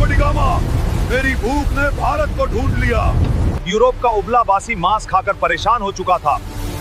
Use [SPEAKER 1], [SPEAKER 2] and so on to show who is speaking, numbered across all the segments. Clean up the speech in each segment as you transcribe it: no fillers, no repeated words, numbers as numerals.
[SPEAKER 1] Vasco D gamma, मेरी भूख ने भारत को ढूंढ लिया।
[SPEAKER 2] यूरोप का उबला बासी मांस खाकर परेशान हो चुका था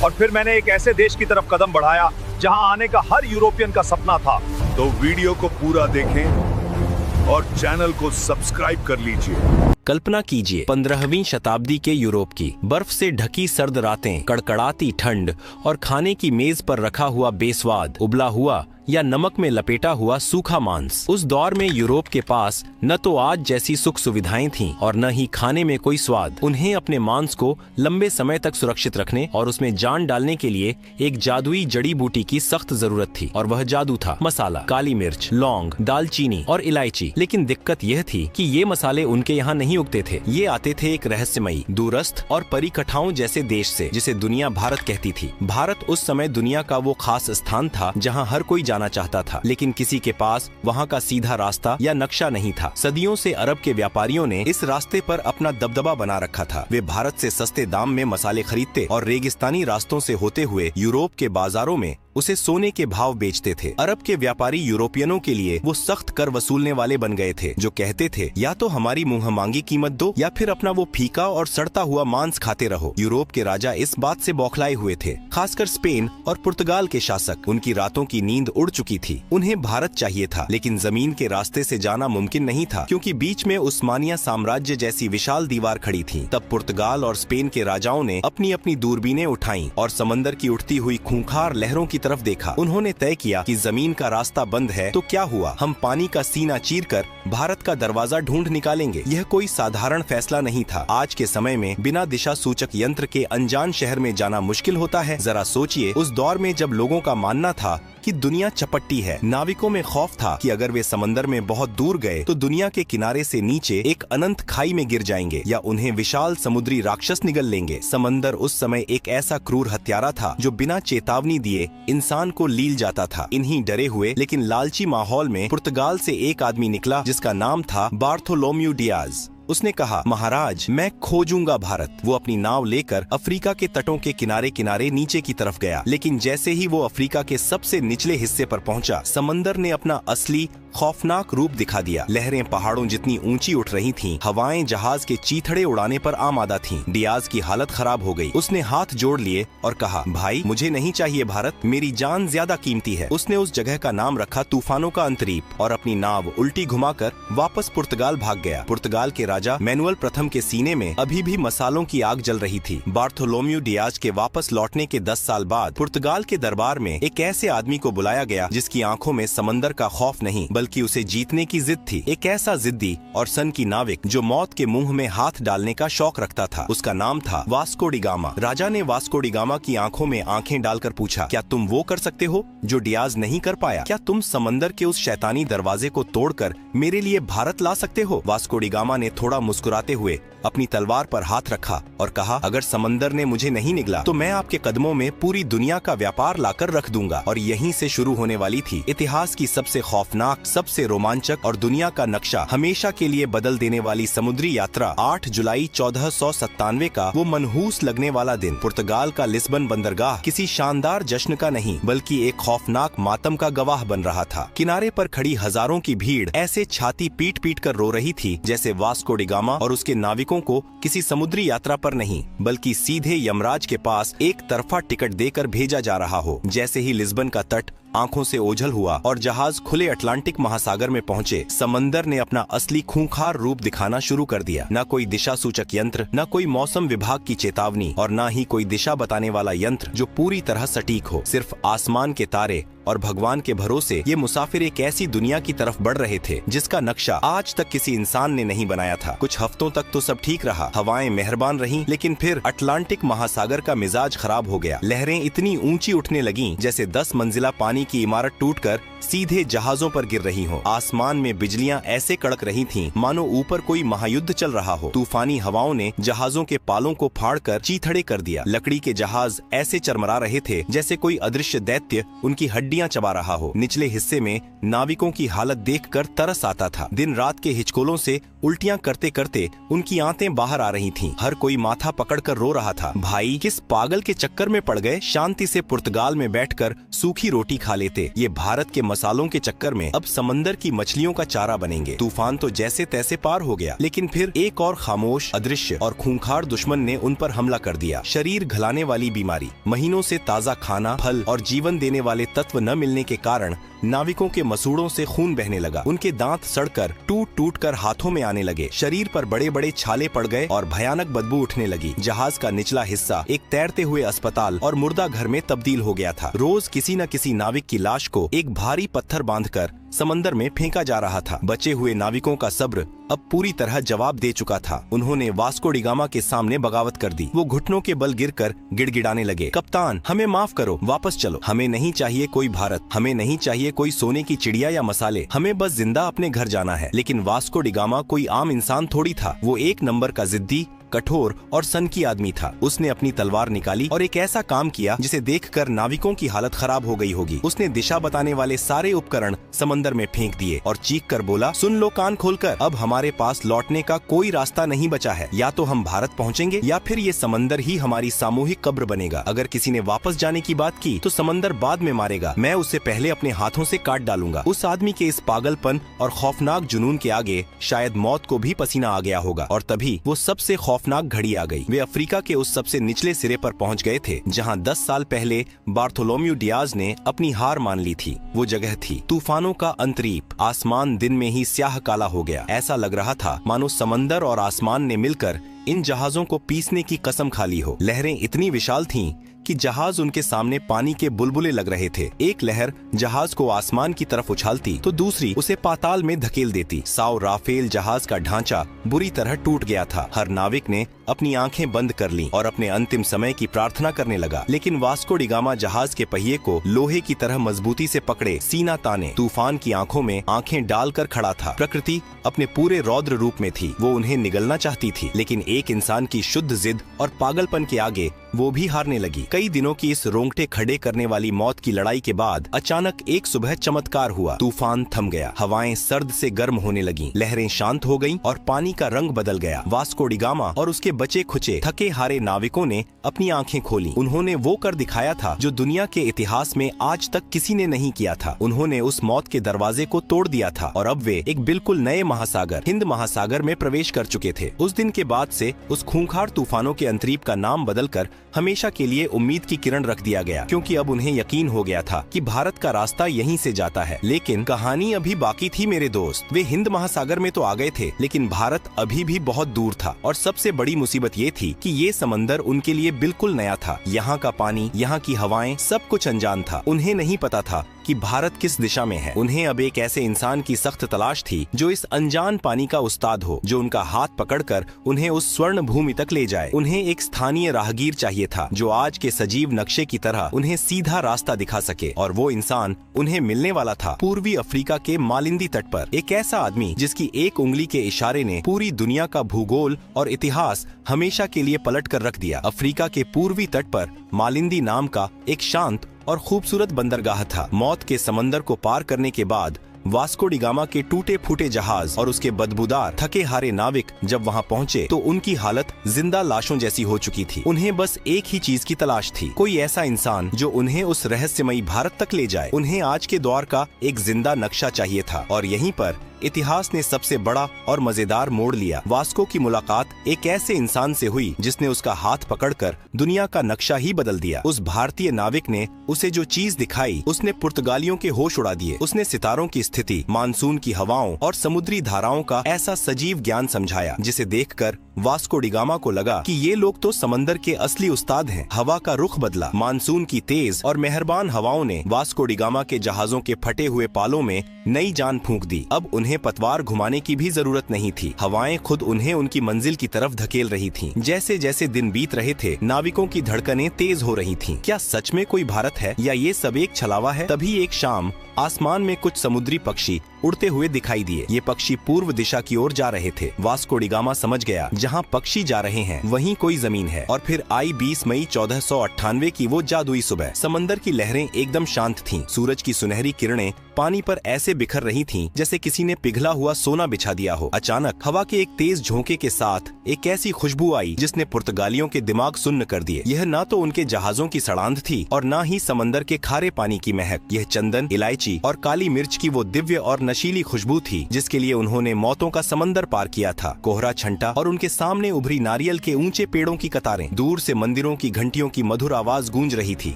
[SPEAKER 2] और फिर मैंने एक ऐसे देश की तरफ कदम बढ़ाया जहां आने का हर यूरोपियन का सपना था।
[SPEAKER 1] तो वीडियो को पूरा देखें और चैनल को सब्सक्राइब कर लीजिए।
[SPEAKER 3] कल्पना कीजिए 15वीं शताब्दी के यूरोप की बर्फ से ढकी सर्द रातें, कड़कड़ाती ठंड और खाने की मेज पर रखा हुआ बेस्वाद उबला हुआ या नमक में लपेटा हुआ सूखा मांस। उस दौर में यूरोप के पास न तो आज जैसी सुख सुविधाएं थीं और न ही खाने में कोई स्वाद। उन्हें अपने मांस को लंबे समय तक सुरक्षित रखने और उसमें जान डालने के लिए एक जादुई जड़ी बूटी की सख्त जरूरत थी और वह जादू था मसाला, काली मिर्च, लौंग, दालचीनी और इलायची। लेकिन दिक्कत यह थी कि ये मसाले उनके यहाँ नहीं उगते थे। ये आते थे एक रहस्यमयी, दूरस्थ और परिकठाओं जैसे देश से, जिसे दुनिया भारत कहती थी। भारत उस समय दुनिया का वो खास स्थान था जहाँ हर कोई जाना चाहता था, लेकिन किसी के पास वहाँ का सीधा रास्ता या नक्शा नहीं था। सदियों से अरब के व्यापारियों ने इस रास्ते पर अपना दबदबा बना रखा था। वे भारत से सस्ते दाम में मसाले खरीदते और रेगिस्तानी रास्तों से होते हुए यूरोप के बाजारों में उसे सोने के भाव बेचते थे। अरब के व्यापारी यूरोपियनों के लिए वो सख्त कर वसूलने वाले बन गए थे, जो कहते थे या तो हमारी मुंह मांगी कीमत दो या फिर अपना वो फीका और सड़ता हुआ मांस खाते रहो। यूरोप के राजा इस बात से बौखलाए हुए थे, खासकर स्पेन और पुर्तगाल के शासक। उनकी रातों की नींद उड़ चुकी थी। उन्हें भारत चाहिए था, लेकिन जमीन के रास्ते से जाना मुमकिन नहीं था, क्योंकि बीच में उस्मानिया साम्राज्य जैसी विशाल दीवार खड़ी थी। तब पुर्तगाल और स्पेन के राजाओं ने अपनी अपनी दूरबीनें उठाई और समंदर की उठती हुई खूंखार लहरों की तरफ देखा। उन्होंने तय किया कि जमीन का रास्ता बंद है तो क्या हुआ, हम पानी का सीना चीरकर भारत का दरवाजा ढूंढ निकालेंगे। यह कोई साधारण फैसला नहीं था। आज के समय में बिना दिशा सूचक यंत्र के अनजान शहर में जाना मुश्किल होता है। जरा सोचिए, उस दौर में जब लोगों का मानना था कि दुनिया चपट्टी है, नाविकों में खौफ था कि अगर वे समंदर में बहुत दूर गए तो दुनिया के किनारे से नीचे एक अनंत खाई में गिर जाएंगे या उन्हें विशाल समुद्री राक्षस निगल लेंगे। समंदर उस समय एक ऐसा क्रूर हत्यारा था जो बिना चेतावनी दिए इंसान को लील जाता था। इन्हीं डरे हुए लेकिन लालची माहौल में पुर्तगाल से एक आदमी निकला जिसका नाम था बार्थोलोम्यू डियाज। उसने कहा, महाराज, मैं खोजूंगा भारत। वो अपनी नाव लेकर अफ्रीका के तटों के किनारे किनारे नीचे की तरफ गया, लेकिन जैसे ही वो अफ्रीका के सबसे निचले हिस्से पर पहुंचा, समंदर ने अपना असली खौफनाक रूप दिखा दिया। लहरें पहाड़ों जितनी ऊंची उठ रही थीं, हवाएं जहाज के चीथड़े उड़ाने पर आमादा थीं। डियाज की हालत खराब हो गई। उसने हाथ जोड़ लिए और कहा, भाई, मुझे नहीं चाहिए भारत, मेरी जान ज्यादा कीमती है। उसने उस जगह का नाम रखा तूफानों का अंतरीप और अपनी नाव उल्टी घुमाकर वापस पुर्तगाल भाग गया। पुर्तगाल के राजा मैनुअल प्रथम के सीने में अभी भी मसालों की आग जल रही थी। बार्थोलोम्यू डियाज के वापस लौटने के 10 साल बाद पुर्तगाल के दरबार में एक ऐसे आदमी को बुलाया गया जिसकी आंखों में समंदर का खौफ नहीं बल्कि उसे जीतने की जिद थी। एक ऐसा जिद्दी और सन की नाविक जो मौत के मुंह में हाथ डालने का शौक रखता था। उसका नाम था वास्को डी गामा। राजा ने वास्को डी गामा की आंखों में आंखें डालकर पूछा, क्या तुम वो कर सकते हो जो डियाज नहीं कर पाया? क्या तुम समंदर के उस शैतानी दरवाजे को तोड़कर मेरे लिए भारत ला सकते हो? वास्को डी गामा ने थोड़ा मुस्कुराते हुए अपनी तलवार पर हाथ रखा और कहा, अगर समंदर ने मुझे नहीं निगला तो मैं आपके कदमों में पूरी दुनिया का व्यापार लाकर रख दूंगा। और यहीं से शुरू होने वाली थी इतिहास की सबसे खौफनाक, सबसे रोमांचक और दुनिया का नक्शा हमेशा के लिए बदल देने वाली समुद्री यात्रा। 8 जुलाई 1497 का वो मनहूस लगने वाला दिन। पुर्तगाल का लिस्बन बंदरगाह किसी शानदार जश्न का नहीं बल्कि एक खौफनाक मातम का गवाह बन रहा था। किनारे पर खड़ी हजारों की भीड़ ऐसे छाती पीट पीट कर रो रही थी जैसे वास्को डी गामा और उसके नाविकों को किसी समुद्री यात्रा पर नहीं बल्कि सीधे यमराज के पास एक तरफा टिकट देकर भेजा जा रहा हो। जैसे ही लिस्बन का तट आंखों से ओझल हुआ और जहाज खुले अटलांटिक महासागर में पहुंचे, समंदर ने अपना असली खूंखार रूप दिखाना शुरू कर दिया। न कोई दिशा सूचक यंत्र, न कोई मौसम विभाग की चेतावनी और न ही कोई दिशा बताने वाला यंत्र जो पूरी तरह सटीक हो। सिर्फ आसमान के तारे और भगवान के भरोसे ये मुसाफिर एक ऐसी दुनिया की तरफ बढ़ रहे थे जिसका नक्शा आज तक किसी इंसान ने नहीं बनाया था। कुछ हफ्तों तक तो सब ठीक रहा, हवाएं मेहरबान रहीं, लेकिन फिर अटलांटिक महासागर का मिजाज खराब हो गया। लहरें इतनी ऊंची उठने लगीं जैसे 10 मंजिला पानी की इमारत टूटकर सीधे जहाजों पर गिर रही हो। आसमान में बिजलियां ऐसे कड़क रही थीं मानो ऊपर कोई महायुद्ध चल रहा हो। तूफानी हवाओं ने जहाजों के पालों को फाड़कर चीथड़े कर दिया। लकड़ी के जहाज ऐसे चरमरा रहे थे जैसे कोई अदृश्य दैत्य उनकी हड्डियां चबा रहा हो। निचले हिस्से में नाविकों की हालत देखकर तरस आता था। दिन रात के हिचकोलों से उल्टियां करते करते उनकी आंतें बाहर आ रही थीं। हर कोई माथा पकड़कर रो रहा था। भाई किस पागल के चक्कर में पड़ गए, शांति से पुर्तगाल में बैठकर सूखी रोटी खा लेते। ये भारत के मसालों के चक्कर में अब समंदर की मछलियों का चारा बनेंगे। तूफान तो जैसे तैसे पार हो गया, लेकिन फिर एक और खामोश, अदृश्य और खूंखार दुश्मन ने उन पर हमला कर दिया। शरीर घलाने वाली बीमारी, महीनों से ताज़ा खाना, फल और जीवन देने वाले तत्व न मिलने के कारण नाविकों के मसूड़ों से खून बहने लगा। उनके दांत सड़कर टूट टूट कर हाथों में आने लगे। शरीर पर बड़े बड़े छाले पड़ गए और भयानक बदबू उठने लगी। जहाज का निचला हिस्सा एक तैरते हुए अस्पताल और मुर्दा घर में तब्दील हो गया था। रोज किसी न किसी नाविक की लाश को एक भारी पत्थर बांधकर समंदर में फेंका जा रहा था। बचे हुए नाविकों का सब्र अब पूरी तरह जवाब दे चुका था। उन्होंने वास्को डी गामा के सामने बगावत कर दी। वो घुटनों के बल गिरकर गिड़गिड़ाने लगे, कप्तान हमें माफ करो, वापस चलो। हमें नहीं चाहिए कोई भारत, हमें नहीं चाहिए कोई सोने की चिड़िया या मसाले, हमें बस जिंदा अपने घर जाना है। लेकिन वास्को डी गामा कोई आम इंसान थोड़ी था। वो एक नंबर का जिद्दी, कठोर और सनकी आदमी था। उसने अपनी तलवार निकाली और एक ऐसा काम किया जिसे देखकर नाविकों की हालत खराब हो गई होगी। उसने दिशा बताने वाले सारे उपकरण समंदर में फेंक दिए और चीख कर बोला, सुन लो कान खोलकर, अब हमारे पास लौटने का कोई रास्ता नहीं बचा है। या तो हम भारत पहुंचेंगे या फिर ये समंदर ही हमारी सामूहिक कब्र बनेगा। अगर किसी ने वापस जाने की बात की तो समंदर बाद में मारेगा, मैं उसे पहले अपने हाथों से काट डालूंगा। उस आदमी के इस पागलपन और खौफनाक जुनून के आगे शायद मौत को भी पसीना आ गया होगा। और तभी वो सबसे खौफनाक घड़ी आ गई। वे अफ्रीका के उस सबसे निचले सिरे पर पहुंच गए थे जहां 10 साल पहले बार्थोलोम्यू डियाज ने अपनी हार मान ली थी। वो जगह थी तूफानों का अंतरीप। आसमान दिन में ही स्याह काला हो गया। ऐसा लग रहा था मानो समंदर और आसमान ने मिलकर इन जहाजों को पीसने की कसम खा ली हो। लहरें इतनी विशाल थीं कि जहाज उनके सामने पानी के बुलबुले लग रहे थे। एक लहर जहाज को आसमान की तरफ उछालती तो दूसरी उसे पाताल में धकेल देती। साओ राफेल जहाज का ढांचा बुरी तरह टूट गया था। हर नाविक ने अपनी आंखें बंद कर लीं और अपने अंतिम समय की प्रार्थना करने लगा। लेकिन वास्को डी गामा जहाज के पहिए को लोहे की तरह मजबूती से पकड़े सीना ताने तूफान की आंखों में आंखें डालकर खड़ा था। प्रकृति अपने पूरे रौद्र रूप में थी। वो उन्हें निगलना चाहती थी, लेकिन एक इंसान की शुद्ध जिद और पागलपन के आगे वो भी हारने लगी। कई दिनों की इस रोंगटे खड़े करने वाली मौत की लड़ाई के बाद अचानक एक सुबह चमत्कार हुआ। तूफान थम गया, हवाएं सर्द से गर्म होने लगीं, लहरें शांत हो गईं और पानी का रंग बदल गया। वास्को डी गामा और उसके बचे खुचे थके हारे नाविकों ने अपनी आंखें खोली। उन्होंने वो कर दिखाया था जो दुनिया के इतिहास में आज तक किसी ने नहीं किया था। उन्होंने उस मौत के दरवाजे को तोड़ दिया था और अब वे एक बिल्कुल नए महासागर, हिंद महासागर में प्रवेश कर चुके थे। उस दिन के बाद से उस खूंखार तूफानों के अंतरीप का नाम बदलकर हमेशा के लिए उम्मीद की किरण रख दिया गया, क्योंकि अब उन्हें यकीन हो गया था कि भारत का रास्ता यहीं से जाता है। लेकिन कहानी अभी बाकी थी मेरे दोस्त। वे हिंद महासागर में तो आ गए थे, लेकिन भारत अभी भी बहुत दूर था। और सबसे बड़ी मुसीबत ये थी कि ये समंदर उनके लिए बिल्कुल नया था। यहाँ का पानी, यहाँ की हवाएं, सब कुछ अनजान था। उन्हें नहीं पता था कि भारत किस दिशा में है। उन्हें अब एक ऐसे इंसान की सख्त तलाश थी जो इस अनजान पानी का उस्ताद हो, जो उनका हाथ पकड़कर उन्हें उस स्वर्ण भूमि तक ले जाए। उन्हें एक स्थानीय राहगीर चाहिए था जो आज के सजीव नक्शे की तरह उन्हें सीधा रास्ता दिखा सके। और वो इंसान उन्हें मिलने वाला था पूर्वी अफ्रीका के मालिंदी तट पर। एक ऐसा आदमी जिसकी एक उंगली के इशारे ने पूरी दुनिया का भूगोल और इतिहास हमेशा के लिए पलट कर रख दिया। अफ्रीका के पूर्वी तट पर मालिंदी नाम का एक शांत और खूबसूरत बंदरगाह था। मौत के समंदर को पार करने के बाद वास्को डी गामा के टूटे फूटे जहाज और उसके बदबूदार थके हारे नाविक जब वहां पहुंचे तो उनकी हालत जिंदा लाशों जैसी हो चुकी थी। उन्हें बस एक ही चीज की तलाश थी, कोई ऐसा इंसान जो उन्हें उस रहस्यमयी भारत तक ले जाए। उन्हें आज के दौर का एक जिंदा नक्शा चाहिए था। और यहीं पर इतिहास ने सबसे बड़ा और मजेदार मोड़ लिया। वास्को की मुलाकात एक ऐसे इंसान से हुई जिसने उसका हाथ पकड़कर दुनिया का नक्शा ही बदल दिया। उस भारतीय नाविक ने उसे जो चीज दिखाई उसने पुर्तगालियों के होश उड़ा दिए। उसने सितारों की स्थिति, मानसून की हवाओं और समुद्री धाराओं का ऐसा सजीव ज्ञान समझाया जिसे देखकर वास्को डी गामा को लगा कि ये लोग तो समंदर के असली उस्ताद हैं। हवा का रुख बदला। मानसून की तेज और मेहरबान हवाओं ने वास्को डी गामा के जहाजों के फटे हुए पालों में नई जान फूंक दी। अब उन्हें पतवार घुमाने की भी जरूरत नहीं थी। हवाएं खुद उन्हें उनकी मंजिल की तरफ धकेल रही थीं। जैसे जैसे दिन बीत रहे थे, नाविकों की धड़कनें तेज हो रही थीं। क्या सच में कोई भारत है या ये सब एक छलावा है? तभी एक शाम आसमान में कुछ समुद्री पक्षी उड़ते हुए दिखाई दिए। ये पक्षी पूर्व दिशा की ओर जा रहे थे। वास्को डी गामा समझ गया, जहाँ पक्षी जा रहे हैं वहीं कोई जमीन है। और फिर आई 20 मई 1498 की वो जादुई सुबह। समंदर की लहरें एकदम शांत थीं। सूरज की सुनहरी किरणें पानी पर ऐसे बिखर रही थीं जैसे किसी ने पिघला हुआ सोना बिछा दिया हो। अचानक हवा के एक तेज झोंके के साथ एक ऐसी खुशबू आई जिसने पुर्तगालियों के दिमाग सुन्न कर दिए। यह ना तो उनके जहाजों की सड़ांध थी और ना ही समंदर के खारे पानी की महक। यह चंदन, इलायची और काली मिर्च की वो दिव्य और नशीली खुशबू थी जिसके लिए उन्होंने मौतों का समंदर पार किया था। कोहरा छंटा और उनके सामने उभरी नारियल के ऊंचे पेड़ों की कतारें। दूर से मंदिरों की घंटियों की मधुर आवाज गूंज रही थी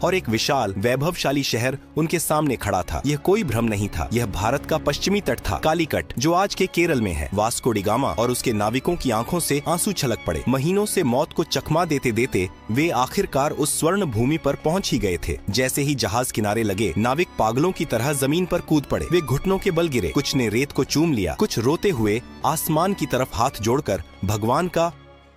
[SPEAKER 3] और एक विशाल वैभवशाली शहर उनके सामने खड़ा था। यह कोई भ्रम नहीं था, यह भारत का पश्चिमी तट था, कालीकट, जो आज के केरल में है। वास्को डी गामा और उसके नाविकों की आंखों से आंसू छलक पड़े। महीनों से मौत को चकमा देते देते वे आखिरकार उस स्वर्ण भूमि पर पहुंच ही गए थे। जैसे ही जहाज किनारे लगे, नाविक पागलों की तरह जमीन पर कूद पड़े। वे घुटनों के बल गिरे, कुछ ने रेत को चूम लिया, कुछ रोते हुए आसमान की तरफ हाथ जोड़कर भगवान का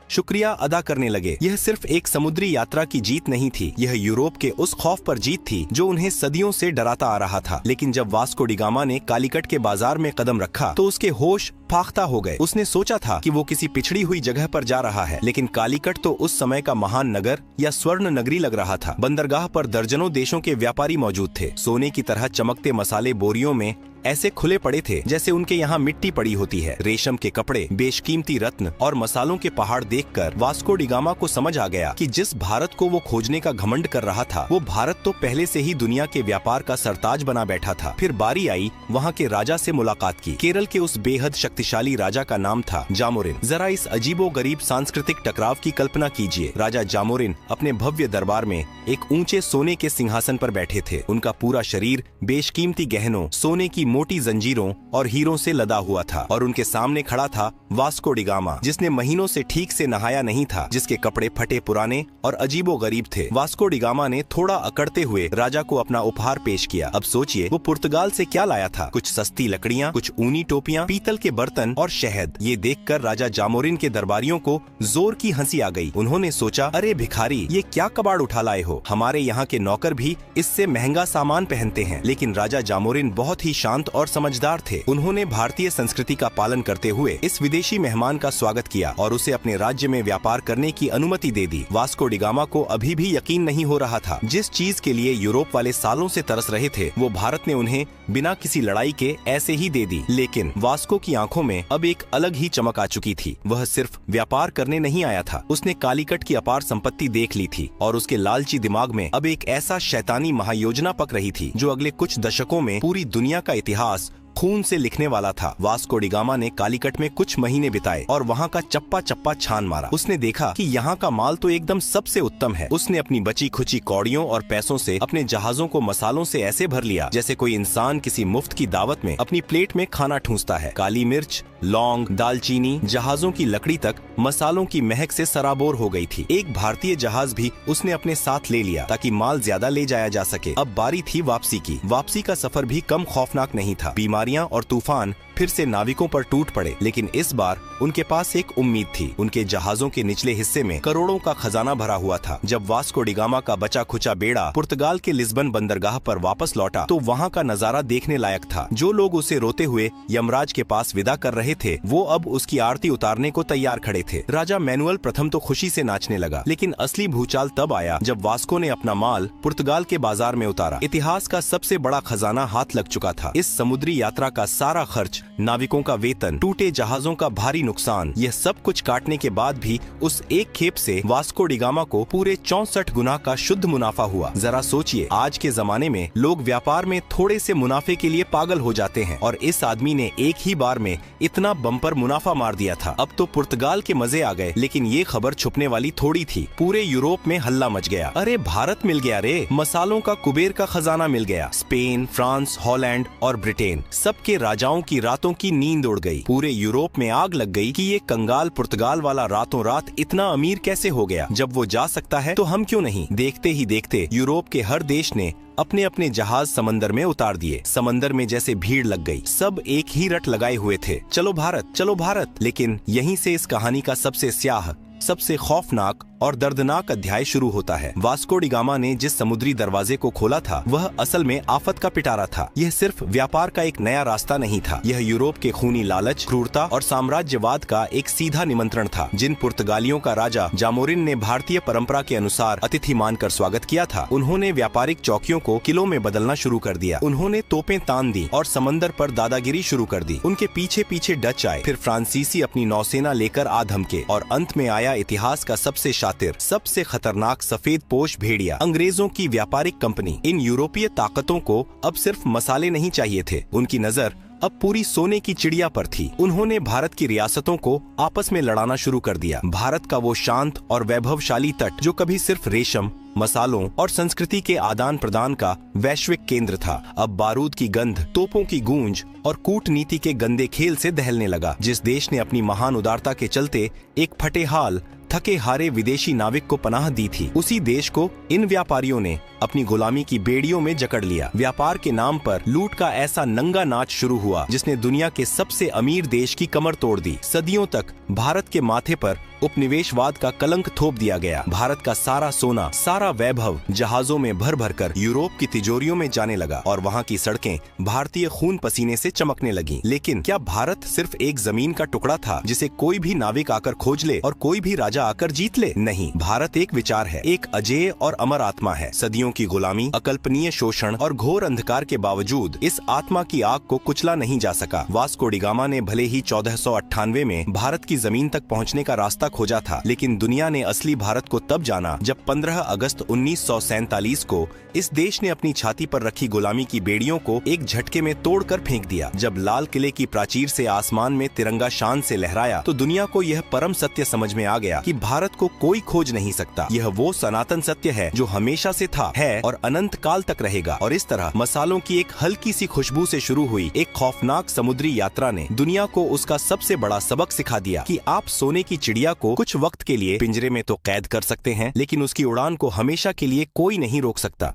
[SPEAKER 3] शुक्रिया अदा करने लगे। यह सिर्फ एक समुद्री यात्रा की जीत नहीं थी, यह यूरोप के उस खौफ पर जीत थी जो उन्हें सदियों से डराता आ रहा था। लेकिन जब वास्को डी गामा ने कालीकट के बाजार में कदम रखा तो उसके होश फाख्ता हो गए। उसने सोचा था कि वो किसी पिछड़ी हुई जगह पर जा रहा है, लेकिन कालीकट तो उस समय का महान नगर या स्वर्ण नगरी लग रहा था। बंदरगाह पर दर्जनों देशों के व्यापारी मौजूद थे। सोने की तरह चमकते मसाले बोरियों में ऐसे खुले पड़े थे जैसे उनके यहाँ मिट्टी पड़ी होती है। रेशम के कपड़े, बेशकीमती रत्न और मसालों के पहाड़ देखकर वास्को डी गामा को समझ आ गया कि जिस भारत को वो खोजने का घमंड कर रहा था, वो भारत तो पहले से ही दुनिया के व्यापार का सरताज बना बैठा था। फिर बारी आई वहाँ के राजा से मुलाकात की। केरल के उस बेहद शक्तिशाली राजा का नाम था जामोरिन। जरा इस अजीबो गरीब सांस्कृतिक टकराव की कल्पना कीजिए। राजा जामोरिन अपने भव्य दरबार में एक ऊंचे सोने के सिंहासन पर बैठे थे। उनका पूरा शरीर बेशकीमती गहनों, सोने की मोटी जंजीरों और हीरों से लदा हुआ था और उनके सामने खड़ा था वास्को डी गामा, जिसने महीनों से ठीक से नहाया नहीं था, जिसके कपड़े फटे पुराने और अजीबो गरीब थे। वास्को डी गामा ने थोड़ा अकड़ते हुए राजा को अपना उपहार पेश किया। अब सोचिए वो पुर्तगाल से क्या लाया था। कुछ सस्ती लकड़ियाँ, कुछ ऊनी टोपियाँ, पीतल के बर्तन और शहद। ये देखकर राजा जामोरिन के दरबारियों को जोर की हंसी आ गई। उन्होंने सोचा, अरे भिखारी, ये क्या कबाड़ उठा लाए हो? हमारे यहाँ के नौकर भी इससे महंगा सामान पहनते हैं। लेकिन राजा जामोरिन बहुत ही शांत और समझदार थे। उन्होंने भारतीय संस्कृति का पालन करते हुए इस विदेशी मेहमान का स्वागत किया और उसे अपने राज्य में व्यापार करने की अनुमति दे दी। वास्को डी गामा को अभी भी यकीन नहीं हो रहा था। जिस चीज के लिए यूरोप वाले सालों से तरस रहे थे, वो भारत ने उन्हें बिना किसी लड़ाई के ऐसे ही दे दी। लेकिन वास्को की आंखों में अब एक अलग ही चमक आ चुकी थी। वह सिर्फ व्यापार करने नहीं आया था, उसने कालीकट की अपार संपत्ति देख ली थी और उसके लालची दिमाग में अब एक ऐसा शैतानी महायोजना पक रही थी जो अगले कुछ दशकों में पूरी दुनिया का इतिहास खून से लिखने वाला था। वास्को डी गामा ने कालीकट में कुछ महीने बिताए और वहाँ का चप्पा चप्पा छान मारा। उसने देखा कि यहाँ का माल तो एकदम सबसे उत्तम है। उसने अपनी बची खुची कौड़ियों और पैसों से अपने जहाजों को मसालों से ऐसे भर लिया जैसे कोई इंसान किसी मुफ्त की दावत में अपनी प्लेट में खाना ठूंसता है। काली मिर्च, लौंग, दालचीनी, जहाजों की लकड़ी तक मसालों की महक से सराबोर हो गई थी। एक भारतीय जहाज भी उसने अपने साथ ले लिया ताकि माल ज्यादा ले जाया जा सके। अब बारी थी वापसी की। वापसी का सफर भी कम खौफनाक नहीं था। बीमारियां और तूफान फिर से नाविकों पर टूट पड़े, लेकिन इस बार उनके पास एक उम्मीद थी। उनके जहाजों के निचले हिस्से में करोड़ों का खजाना भरा हुआ था। जब वास्को डी गामा का बचा खुचा बेड़ा पुर्तगाल के लिस्बन बंदरगाह पर वापस लौटा तो वहाँ का नजारा देखने लायक था। जो लोग उसे रोते हुए यमराज के पास विदा कर रहे थे, वो अब उसकी आरती उतारने को तैयार खड़े थे। राजा मैनुअल प्रथम तो खुशी से नाचने लगा, लेकिन असली भूचाल तब आया जब वास्को ने अपना माल पुर्तगाल के बाजार में उतारा। इतिहास का सबसे बड़ा खजाना हाथ लग चुका था। इस समुद्री यात्रा का सारा खर्च, नाविकों का वेतन, टूटे जहाजों का भारी नुकसान, यह सब कुछ काटने के बाद भी उस एक खेप से वास्को डी गामा को पूरे 64 गुना का शुद्ध मुनाफा हुआ। जरा सोचिए, आज के जमाने में लोग व्यापार में थोड़े से मुनाफे के लिए पागल हो जाते हैं और इस आदमी ने एक ही बार में इतना बम्पर मुनाफा मार दिया था। अब तो पुर्तगाल के मजे आ गए, लेकिन ये खबर छुपने वाली थोड़ी थी। पूरे यूरोप में हल्ला मच गया। अरे भारत मिल गया रे, मसालों का कुबेर का खजाना मिल गया। स्पेन, फ्रांस, हॉलैंड और ब्रिटेन, सबके राजाओं की रातों की नींद उड़ गई। पूरे यूरोप में आग लग गई कि ये कंगाल पुर्तगाल वाला रातों रात इतना अमीर कैसे हो गया। जब वो जा सकता है तो हम क्यों नहीं। देखते ही देखते यूरोप के हर देश ने अपने अपने जहाज समंदर में उतार दिए। समंदर में जैसे भीड़ लग गई। सब एक ही रट लगाए हुए थे, चलो भारत, चलो भारत। लेकिन यहीं से इस कहानी का सबसे स्याह सबसे खौफनाक और दर्दनाक अध्याय शुरू होता है। वास्को डी गामा ने जिस समुद्री दरवाजे को खोला था वह असल में आफत का पिटारा था। यह सिर्फ व्यापार का एक नया रास्ता नहीं था, यह यूरोप के खूनी लालच, क्रूरता और साम्राज्यवाद का एक सीधा निमंत्रण था। जिन पुर्तगालियों का राजा जामोरिन ने भारतीय परंपरा के अनुसार अतिथि मानकर स्वागत किया था, उन्होंने व्यापारिक चौकियों को किलों में बदलना शुरू कर दिया। उन्होंने तोपें तान दी और समंदर पर दादागिरी शुरू कर दी। उनके पीछे पीछे डच आए, फिर फ्रांसीसी अपनी नौसेना लेकर आ धमके और अंत में आया इतिहास का सबसे शातिर, सबसे खतरनाक सफेद पोश भेड़िया, अंग्रेजों की व्यापारिक कंपनी। इन यूरोपीय ताकतों को अब सिर्फ मसाले नहीं चाहिए थे, उनकी नजर अब पूरी सोने की चिड़िया पर थी। उन्होंने भारत की रियासतों को आपस में लड़ाना शुरू कर दिया। भारत का वो शांत और वैभवशाली तट जो कभी सिर्फ रेशम, मसालों और संस्कृति के आदान प्रदान का वैश्विक केंद्र था, अब बारूद की गंध, तोपों की गूंज और कूटनीति के गंदे खेल से दहलने लगा। जिस देश ने अपनी महान उदारता के चलते एक फटेहाल, थके हारे विदेशी नाविक को पनाह दी थी, उसी देश को इन व्यापारियों ने अपनी गुलामी की बेड़ियों में जकड़ लिया। व्यापार के नाम पर लूट का ऐसा नंगा नाच शुरू हुआ जिसने दुनिया के सबसे अमीर देश की कमर तोड़ दी। सदियों तक भारत के माथे पर उपनिवेशवाद का कलंक थोप दिया गया। भारत का सारा सोना, सारा वैभव जहाजों में भर भर कर यूरोप की तिजोरियों में जाने लगा और वहाँ की सड़कें भारतीय खून पसीने से चमकने लगी। लेकिन क्या भारत सिर्फ एक जमीन का टुकड़ा था जिसे कोई भी नाविक आकर खोज ले और कोई भी राजा आकर जीत ले? नहीं, भारत एक विचार है, एक अजेय और अमर आत्मा है। सदियों की गुलामी, अकल्पनीय शोषण और घोर अंधकार के बावजूद इस आत्मा की आग को कुचला नहीं जा सका। वास्को डी गामा ने भले ही 1498 में भारत की जमीन तक पहुंचने का रास्ता खोजा था, लेकिन दुनिया ने असली भारत को तब जाना जब 15 अगस्त 1947 को इस देश ने अपनी छाती पर रखी गुलामी की बेड़ियों को एक झटके में तोड़कर फेंक दिया। जब लाल किले की प्राचीर से आसमान में तिरंगा शान से लहराया तो दुनिया को यह परम सत्य समझ में आ गया कि भारत को कोई खोज नहीं सकता। यह वो सनातन सत्य है जो हमेशा से था, है और अनंत काल तक रहेगा। और इस तरह मसालों की एक हल्की सी खुशबू से शुरू हुई एक खौफनाक समुद्री यात्रा ने दुनिया को उसका सबसे बड़ा सबक सिखा दिया कि आप सोने की चिड़िया को कुछ वक्त के लिए पिंजरे में तो कैद कर सकते हैं, लेकिन उसकी उड़ान को हमेशा के लिए कोई नहीं रोक सकता।